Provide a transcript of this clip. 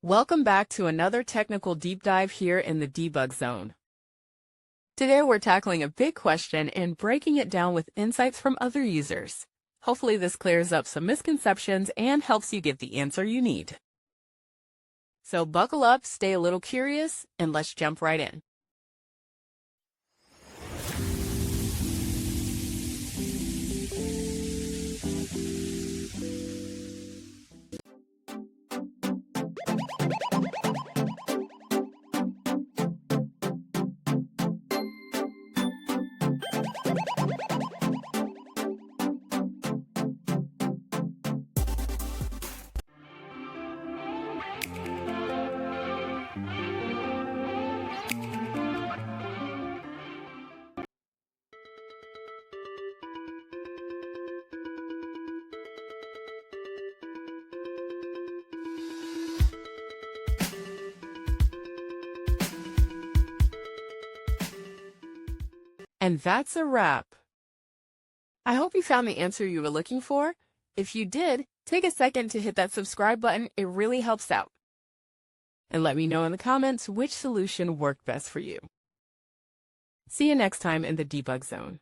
Welcome back to another technical deep dive here in the debug zone. Today we're tackling a big question and breaking it down with insights from other users. Hopefully this clears up some misconceptions and helps you get the answer you need. So buckle up, stay a little curious, and let's jump right in. And that's a wrap. I hope you found the answer you were looking for. If you did, take a second to hit that subscribe button. It really helps out. And let me know in the comments which solution worked best for you. See you next time in the debug zone.